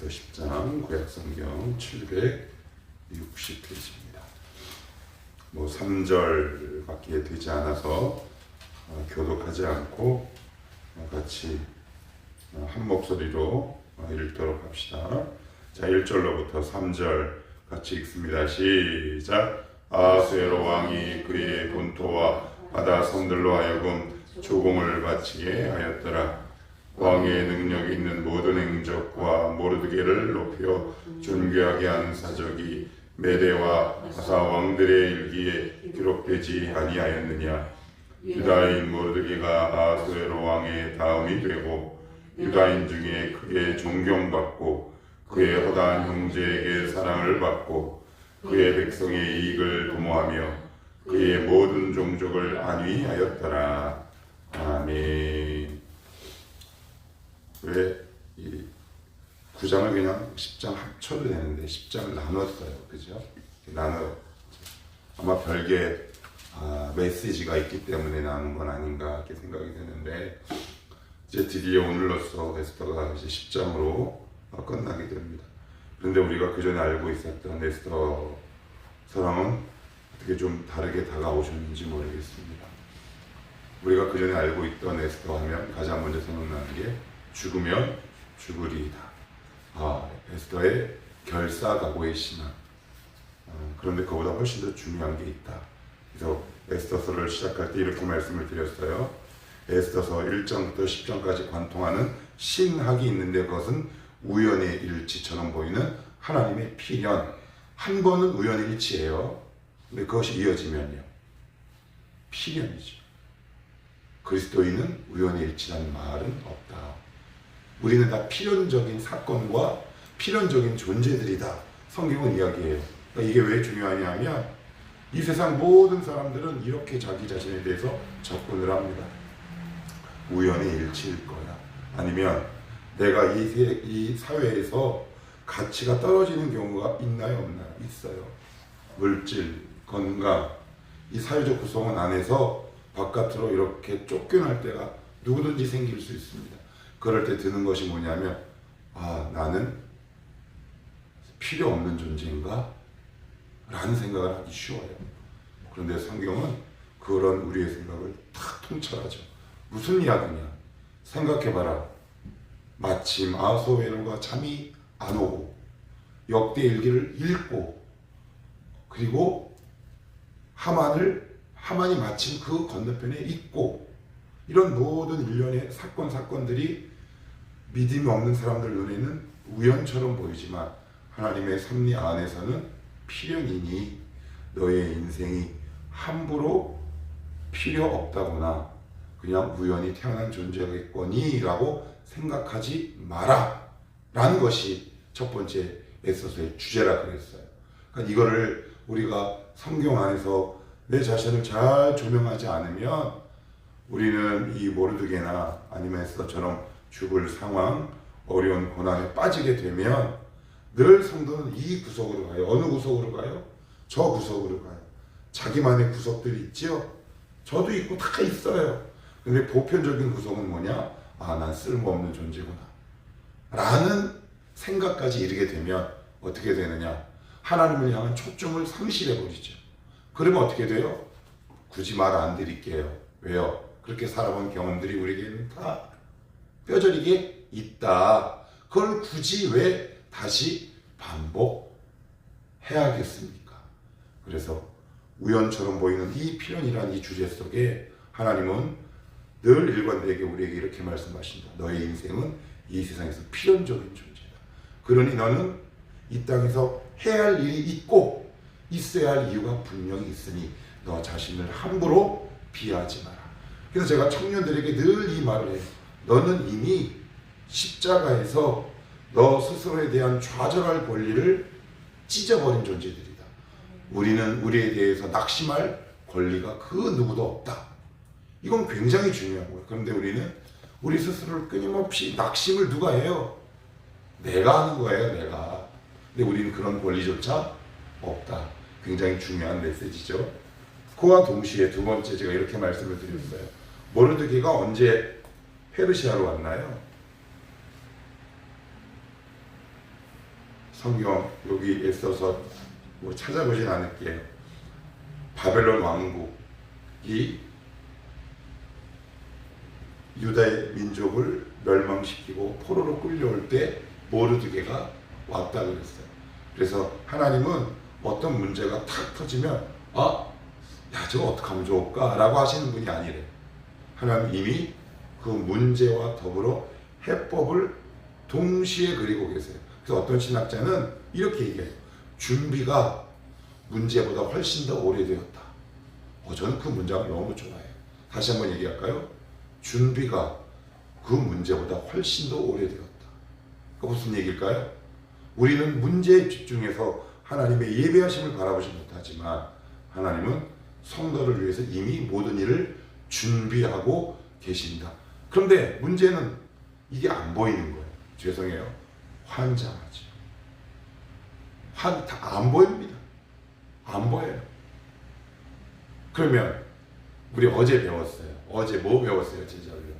에스더 10장 구약성경 760페이지입니다. 3절밖에 되지 않아서 교독하지 않고 같이 한 목소리로 읽도록 합시다. 자, 1절로부터 3절 같이 읽습니다. 시작. 아하수에로 왕이 그의 본토와 바다 섬들로 하여금 조공을 바치게 하였더라. 왕의 능력이 있는 모든 행적과 모르드게를 높여 존귀하게 하는 사적이 메대와 바사 왕들의 일기에 기록되지 아니하였느냐. 유다인 모르드게가 아하수에로 왕의 다음이 되고 유다인 중에 크게 존경받고 그의 허다한 형제에게 사랑을 받고 그의 백성의 이익을 도모하며 그의 모든 종족을 안위하였더라. 아멘. 왜 이 9장을 그냥 10장 합쳐도 되는데 10장을 나눴어요. 그죠? 아마 별개 메시지가 있기 때문에 나눈 건 아닌가 이렇게 생각이 드는데, 이제 드디어 오늘로써 에스더가 이제 10장으로 끝나게 됩니다. 그런데 우리가 그 전에 알고 있었던 에스더서랑은 어떻게 좀 다르게 다가오셨는지 모르겠습니다. 우리가 그 전에 알고 있던 에스더 하면 가장 먼저 생각나는 게 죽으면 죽으리이다. 에스더의 결사각오의 신앙. 그런데 그보다 훨씬 더 중요한 게 있다. 그래서 에스더서를 시작할 때 이렇게 말씀을 드렸어요. 에스더서 1장부터 10장까지 관통하는 신학이 있는데 그것은 우연의 일치처럼 보이는 하나님의 필연. 한 번은 우연의 일치예요. 근데 그것이 이어지면요, 필연이죠. 그리스도인은 우연의 일치라는 말은 없다. 우리는 다 필연적인 사건과 필연적인 존재들이다. 성경은 이야기해요. 그러니까 이게 왜 중요하냐 하면 이 세상 모든 사람들은 이렇게 자기 자신에 대해서 접근을 합니다. 우연의 일치일 거야. 아니면 내가 이 사회에서 가치가 떨어지는 경우가 있나요? 없나요? 있어요. 물질, 건강, 이 사회적 구성원 안에서 바깥으로 이렇게 쫓겨날 때가 누구든지 생길 수 있습니다. 그럴 때 드는 것이 뭐냐면, 나는 필요 없는 존재인가? 라는 생각을 하기 쉬워요. 그런데 성경은 그런 우리의 생각을 탁 통찰하죠. 무슨 이야기냐? 생각해봐라. 마침 아하수에로가 잠이 안 오고 역대 일기를 읽고 그리고 하만이 마침 그 건너편에 있고, 이런 모든 일련의 사건들이 믿음이 없는 사람들 눈에는 우연처럼 보이지만 하나님의 섭리 안에서는 필연이니 너의 인생이 함부로 필요 없다거나 그냥 우연히 태어난 존재겠거니 라고 생각하지 마라 라는 것이 첫 번째 에스더서의 주제라 그랬어요. 그러니까 이거를 우리가 성경 안에서 내 자신을 잘 조명하지 않으면 우리는 이 모르드게나 아니면 에스더처럼 죽을 상황, 어려운 고난에 빠지게 되면 늘 성도는 이 구석으로 가요. 어느 구석으로 가요? 저 구석으로 가요. 자기만의 구석들이 있죠? 저도 있고 다 있어요. 근데 보편적인 구석은 뭐냐? 난 쓸모없는 존재구나 라는 생각까지 이르게 되면 어떻게 되느냐? 하나님을 향한 초점을 상실해버리죠. 그러면 어떻게 돼요? 굳이 말 안 드릴게요. 왜요? 그렇게 살아본 경험들이 우리에게는 다 뼈저리게 있다. 그걸 굳이 왜 다시 반복해야겠습니까? 그래서 우연처럼 보이는 이 필연이라는 이 주제 속에 하나님은 늘 일관되게 우리에게 이렇게 말씀하신다. 너의 인생은 이 세상에서 필연적인 존재다. 그러니 너는 이 땅에서 해야 할 일이 있고 있어야 할 이유가 분명히 있으니 너 자신을 함부로 비하하지 마라. 그래서 제가 청년들에게 늘 이 말을 해요. 너는 이미 십자가에서 너 스스로에 대한 좌절할 권리를 찢어버린 존재들이다. 우리는 우리에 대해서 낙심할 권리가 그 누구도 없다. 이건 굉장히 중요한 거예요. 그런데 우리는 우리 스스로를 끊임없이 낙심을 누가 해요? 내가 하는 거예요, 내가. 근데 우리는 그런 권리조차 없다. 굉장히 중요한 메시지죠. 그와 동시에 두 번째 제가 이렇게 말씀을 드렸어요. 모르드게가 언제 페르시아로 왔나요? 성경 여기 애써서 뭐 찾아보진 않을게요. 바벨론 왕국이 유다의 민족을 멸망시키고 포로로 끌려올 때 모르드게가 왔다 그랬어요. 그래서 하나님은 어떤 문제가 탁 터지면 야 저거 어떡하면 좋을까? 라고 하시는 분이 아니래. 하나님 이미 그 문제와 더불어 해법을 동시에 그리고 계세요. 그래서 어떤 신학자는 이렇게 얘기해요. 준비가 문제보다 훨씬 더 오래되었다. 저는 그 문장을 너무 좋아해요. 다시 한번 얘기할까요? 준비가 그 문제보다 훨씬 더 오래되었다. 그 무슨 얘기일까요? 우리는 문제에 집중해서 하나님의 예배하심을 바라보지 못하지만 하나님은 성도를 위해서 이미 모든 일을 준비하고 계신다. 그런데 문제는 이게 안 보이는 거예요. 죄송해요. 환장하죠. 다 안 보입니다. 안 보여요. 그러면 우리 어제 배웠어요. 어제 뭐 배웠어요? 제자를요.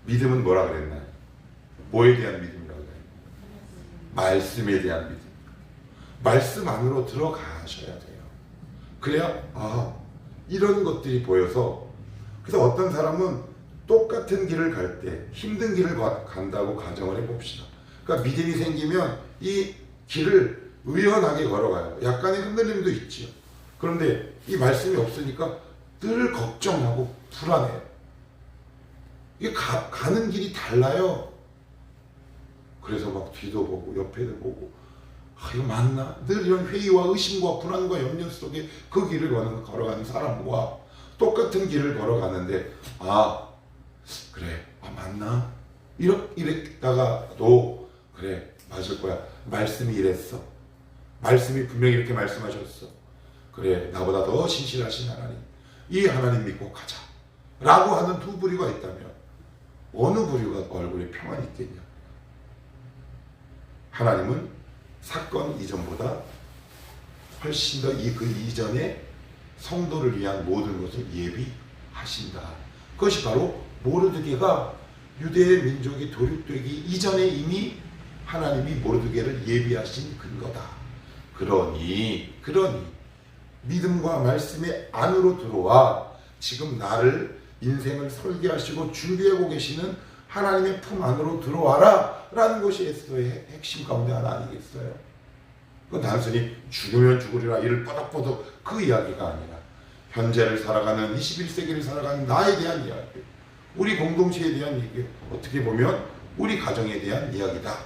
믿음은 뭐라 그랬나요? 뭐에 대한 믿음이라고 해요? 말씀에 대한 믿음. 말씀 안으로 들어가셔야 돼요. 그래야 이런 것들이 보여서, 그래서 어떤 사람은 똑같은 길을 갈 때 힘든 길을 간다고 가정을 해봅시다. 그러니까 믿음이 생기면 이 길을 의연하게 걸어가요. 약간의 흔들림도 있지요. 그런데 이 말씀이 없으니까 늘 걱정하고 불안해요. 이게 가는 길이 달라요. 그래서 막 뒤도 보고 옆에도 보고 이거 맞나? 늘 이런 회의와 의심과 불안과 염려 속에 그 길을 걸어가는 사람과 똑같은 길을 걸어가는데 그래 맞나? 이랬다가도 그래 맞을 거야. 말씀이 이랬어. 말씀이 분명히 이렇게 말씀하셨어. 그래 나보다 더 신실하신 하나님, 이 하나님 믿고 가자 라고 하는 두 부류가 있다면 어느 부류가 얼굴에 평안이 있겠냐? 하나님은 사건 이전보다 훨씬 더 그 이전에 성도를 위한 모든 것을 예비하신다. 그것이 바로 모르드게가 유대의 민족이 도륙되기 이전에 이미 하나님이 모르드게를 예비하신 근거다. 그러니 믿음과 말씀의 안으로 들어와 지금 나를 인생을 설계하시고 준비하고 계시는 하나님의 품 안으로 들어와라 라는 것이 에스더의 핵심 가운데 하나 아니겠어요? 그건 단순히 죽으면 죽으리라 이를 뻐덕뻐덕 그 이야기가 아니라 현재를 살아가는 21세기를 살아가는 나에 대한 이야기, 우리 공동체에 대한 얘기, 어떻게 보면 우리 가정에 대한 이야기다.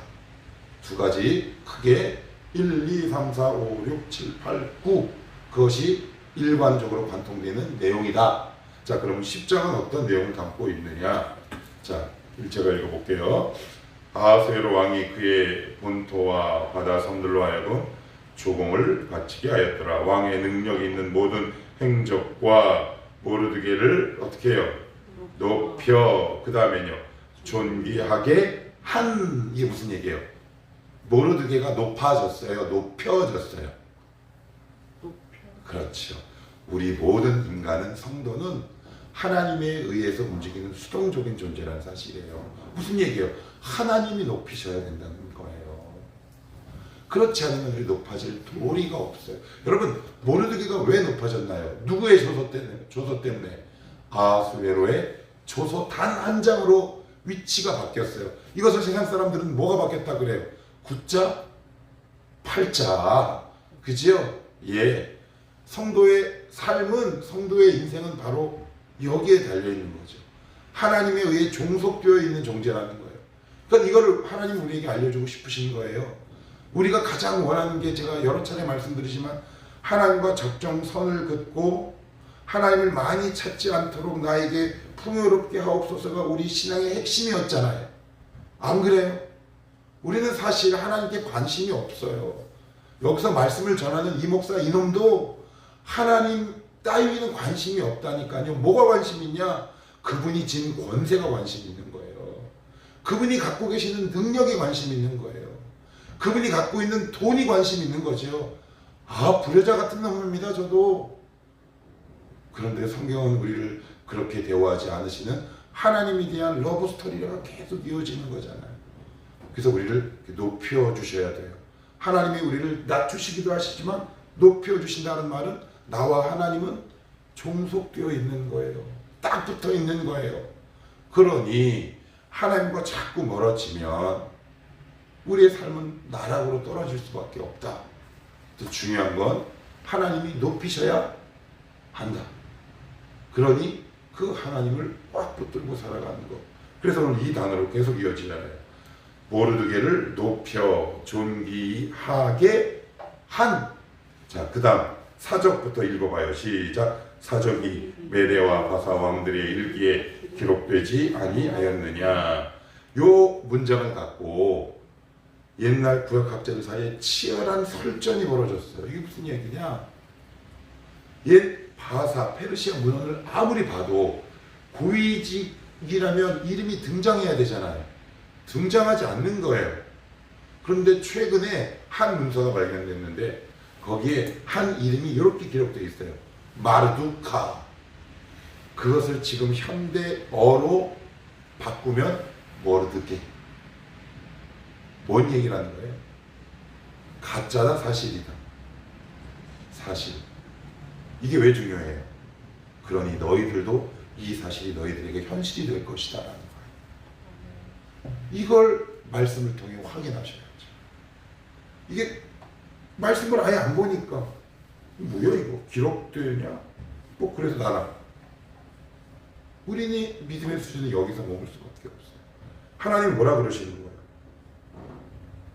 두 가지 크게 1, 2, 3, 4, 5, 6, 7, 8, 9 그것이 일관적으로 관통되는 내용이다. 자, 그럼 10장은 어떤 내용을 담고 있느냐? 자, 제가 읽어볼게요. 아하수에로 왕이 그의 본토와 바다 섬들로 하여금 조공을 바치게 하였더라. 왕의 능력이 있는 모든 행적과 모르드게를 어떻게 해요? 높여. 그 다음에요 존귀하게 한. 이게 무슨 얘기예요? 모르드게가 높아졌어요? 높여졌어요? 그렇죠. 우리 모든 인간은, 성도는 하나님에 의해서 움직이는 수동적인 존재라는 사실이에요. 무슨 얘기예요? 하나님이 높이셔야 된다는 거예요. 그렇지 않으면 우리 높아질 도리가 없어요. 여러분, 모르드게가 왜 높아졌나요? 누구의 조서 때문에? 아하수에로의 조서 단 한 장으로 위치가 바뀌었어요. 이것을 세상 사람들은 뭐가 바뀌었다 그래요? 9자? 8자. 그죠? 예. 성도의 삶은, 성도의 인생은 바로 여기에 달려있는 거죠. 하나님에 의해 종속되어 있는 존재라는 거예요. 그러니까 이거를 하나님 우리에게 알려주고 싶으신 거예요. 우리가 가장 원하는 게, 제가 여러 차례 말씀드리지만, 하나님과 적정선을 긋고 하나님을 많이 찾지 않도록 나에게 풍요롭게 하옵소서가 우리 신앙의 핵심이었잖아요. 안 그래요? 우리는 사실 하나님께 관심이 없어요. 여기서 말씀을 전하는 이 목사 이놈도 하나님 따위는 관심이 없다니까요. 뭐가 관심 있냐? 그분이 진 권세가 관심 있는 거예요. 그분이 갖고 계시는 능력에 관심 있는 거예요. 그분이 갖고 있는 돈이 관심 있는 거죠. 불효자 같은 놈입니다, 저도. 그런데 성경은 우리를 그렇게 대우하지 않으시는 하나님에 대한 러브 스토리가 계속 이어지는 거잖아요. 그래서 우리를 높여주셔야 돼요. 하나님이 우리를 낮추시기도 하시지만 높여주신다는 말은 나와 하나님은 종속되어 있는 거예요. 딱 붙어 있는 거예요. 그러니 하나님과 자꾸 멀어지면 우리의 삶은 나락으로 떨어질 수밖에 없다. 또 중요한 건 하나님이 높이셔야 한다. 그러니 그 하나님을 꽉 붙들고 살아가는 것. 그래서 오늘 이 단어로 계속 이어지잖아요. 모르드게를 높여 존귀하게 한. 자, 그 다음 사적부터 읽어봐요. 시작. 사적이 메대와 바사 왕들의 일기에 기록되지 아니하였느냐. 요 문장을 갖고 옛날 구약학자들 사이에 치열한 설전이 벌어졌어요. 이게 무슨 얘기냐? 옛 바사 페르시아 문헌을 아무리 봐도 고위직이라면 이름이 등장해야 되잖아요. 등장하지 않는 거예요. 그런데 최근에 한 문서가 발견됐는데 거기에 한 이름이 이렇게 기록되어 있어요. 마르두카. 그것을 지금 현대어로 바꾸면 모르드게. 뭔 얘기를 하는 거예요? 가짜다 사실이다. 사실. 이게 왜 중요해요? 그러니 너희들도 이 사실이 너희들에게 현실이 될 것이다 라는 거예요. 이걸 말씀을 통해 확인하셔야죠. 이게 말씀을 아예 안 보니까 뭐야 이거? 기록되냐? 뭐 그래서 나라. 우리는 믿음의 수준이 여기서 머물 수밖에 없어요. 하나님은 뭐라 그러시는 거예요?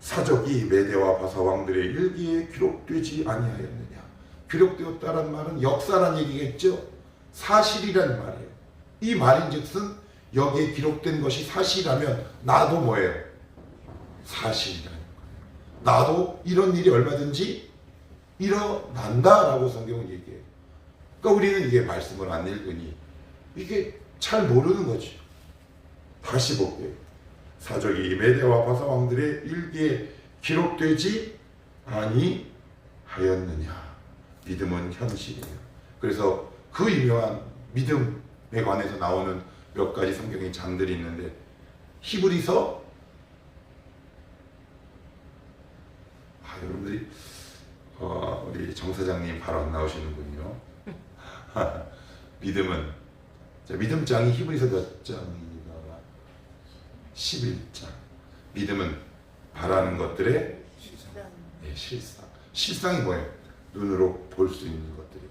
사적이 메대와 바사 왕들의 일기에 기록되지 아니하였느냐. 기록되었다는 말은 역사란 얘기겠죠. 사실이란 말이에요. 이 말인즉슨 여기에 기록된 것이 사실이라면 나도 뭐예요? 사실이라는 거예요. 나도 이런 일이 얼마든지 일어난다라고 성경은 얘기해요. 그러니까 우리는 이게 말씀을 안 읽으니 이게 잘 모르는 거지. 다시 볼게요. 사적이 메대와 바사 왕들의 일기에 기록되지 아니하였느냐. 믿음은 현실이에요. 그래서 그 유명한 믿음에 관해서 나오는 몇 가지 성경의 장들이 있는데 히브리서 여러분들이 우리 정 사장님 바로 안 나오시는군요. 믿음은 자, 믿음장이 히브리서 몇 장입니까? 11장. 믿음은 바라는 것들의 실상. 실상이 뭐예요? 눈으로 볼 수 있는 것들이요.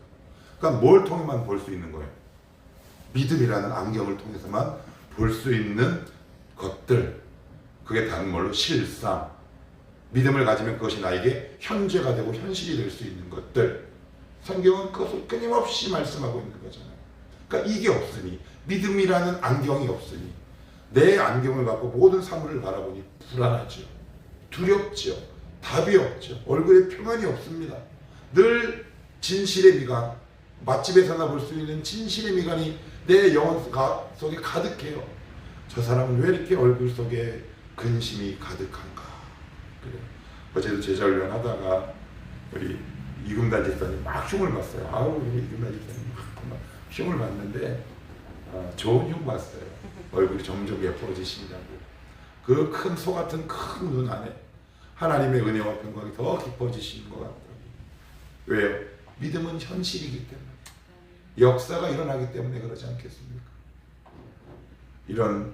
그러니까 뭘 통해만 볼 수 있는 거예요? 믿음이라는 안경을 통해서만 볼 수 있는 것들. 그게 다른 말로 실상. 믿음을 가지면 그것이 나에게 현재가 되고 현실이 될 수 있는 것들. 성경은 그것을 끊임없이 말씀하고 있는 거잖아요. 그러니까 이게 없으니, 믿음이라는 안경이 없으니 내 안경을 갖고 모든 사물을 바라보니 불안하죠. 두렵죠. 답이 없죠. 얼굴에 평안이 없습니다. 늘 진실의 미간, 맛집에서나 볼 수 있는 진실의 미간이 내 영혼 속에 가득해요. 저 사람은 왜 이렇게 얼굴 속에 근심이 가득한가. 그래요. 어제도 제자훈련 하다가 우리 이금달 집사님 막 흉을 봤어요. 아우, 우리 이금달 집사님 막 흉을 봤는데 좋은 흉 봤어요. 얼굴이 점점 예뻐지신다고. 그 큰 소 같은 큰 눈 안에 하나님의 은혜와 평강이 더 깊어지시는 것 같아요. 왜요? 믿음은 현실이기 때문에, 역사가 일어나기 때문에 그러지 않겠습니까? 이런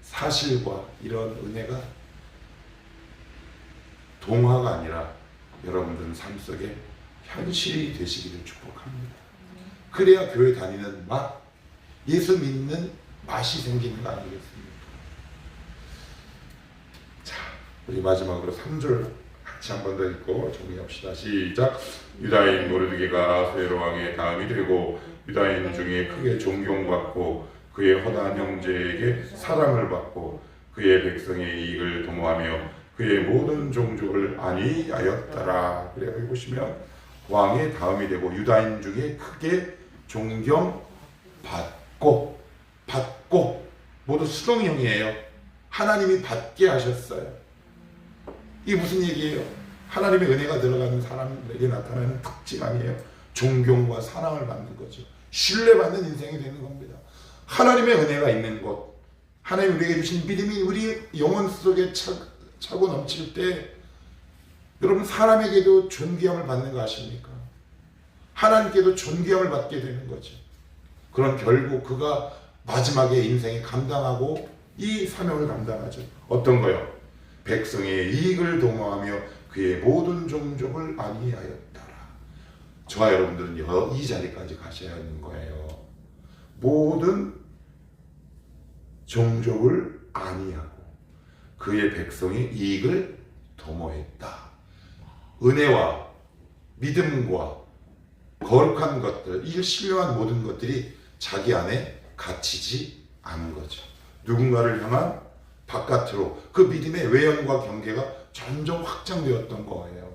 사실과 이런 은혜가 동화가 아니라 여러분들 삶 속에 현실이 되시기를 축복합니다. 그래야 교회 다니는 맛, 예수 믿는 맛이 생기는 거 아니겠습니까? 자, 우리 마지막으로 3절 같이 한 번 더 읽고 정리합시다. 시작. 유다인 모르드게가 아수에로 왕의 다음이 되고 유다인 중에 크게 존경받고 그의 허다한 형제에게 사랑을 받고 그의 백성의 이익을 도모하며 그의 모든 종족을 안위하였더라. 그래 여기 보시면 왕의 다음이 되고 유다인 중에 크게 존경받고 모두 수동형이에요. 하나님이 받게 하셨어요. 이게 무슨 얘기예요? 하나님의 은혜가 들어가는 사람에게 나타나는 특징 아니에요? 존경과 사랑을 받는 거죠. 신뢰받는 인생이 되는 겁니다. 하나님의 은혜가 있는 곳, 하나님 우리에게 주신 믿음이 우리 영혼 속에 차고 넘칠 때 여러분 사람에게도 존귀함을 받는 거 아십니까? 하나님께도 존귀함을 받게 되는 거죠. 그럼 결국 그가 마지막에 인생에 감당하고 이 사명을 감당하죠. 어떤 거요? 백성의 이익을 도모하며 그의 모든 종족을 안위하였더라. 저와 여러분들은 이 자리까지 가셔야 하는 거예요. 모든 종족을 안위하고 그의 백성의 이익을 도모했다. 은혜와 믿음과 거룩한 것들, 이 신령한 모든 것들이 자기 안에 갇히지 않은 거죠. 누군가를 향한 바깥으로 그 믿음의 외연과 경계가 점점 확장되었던 거예요.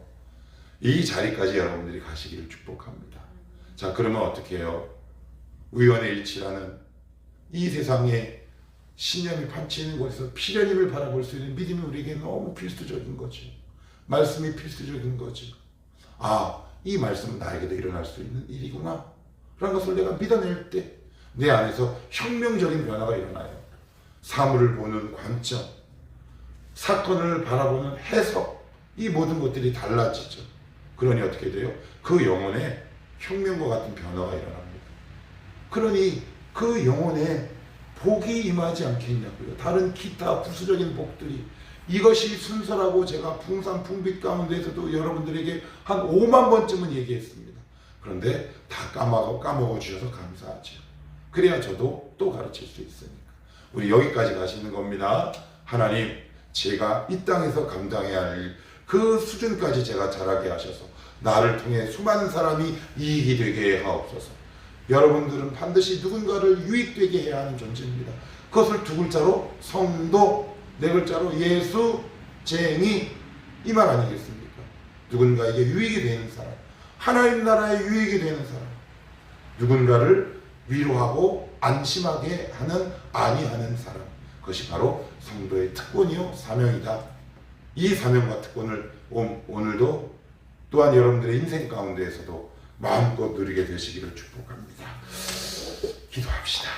이 자리까지 여러분들이 가시기를 축복합니다. 자, 그러면 어떻게 해요? 우연의 일치라는 이 세상에 신념이 판치는 곳에서 필연임을 바라볼 수 있는 믿음이 우리에게 너무 필수적인 거죠. 말씀이 필수적인 거죠. 아, 이 말씀은 나에게도 일어날 수 있는 일이구나 라는 것을 내가 믿어낼 때 내 안에서 혁명적인 변화가 일어나요. 사물을 보는 관점, 사건을 바라보는 해석, 이 모든 것들이 달라지죠. 그러니 어떻게 돼요? 그 영혼에 혁명과 같은 변화가 일어납니다. 그러니 그 영혼에 복이 임하지 않겠냐고요. 다른 기타 부수적인 복들이, 이것이 순서라고 제가 풍산풍빛 가운데에서도 여러분들에게 한 5만 번쯤은 얘기했습니다. 그런데 다 까먹어 주셔서 감사하죠. 그래야 저도 또 가르칠 수 있으니까. 우리 여기까지 가시는 겁니다. 하나님, 제가 이 땅에서 감당해야 할 일, 그 수준까지 제가 자라게 하셔서 나를 통해 수많은 사람이 이익이 되게 하옵소서. 여러분들은 반드시 누군가를 유익되게 해야 하는 존재입니다. 그것을 두 글자로 성도, 네 글자로 예수쟁이, 이 말 아니겠습니까? 누군가에게 유익이 되는 사람, 하나님 나라에 유익이 되는 사람, 누군가를 위로하고 안심하게 하는, 안위하는 사람, 그것이 바로 성도의 특권이요 사명이다. 이 사명과 특권을 오늘도 또한 여러분들의 인생 가운데에서도 마음껏 누리게 되시기를 축복합니다. 기도합시다.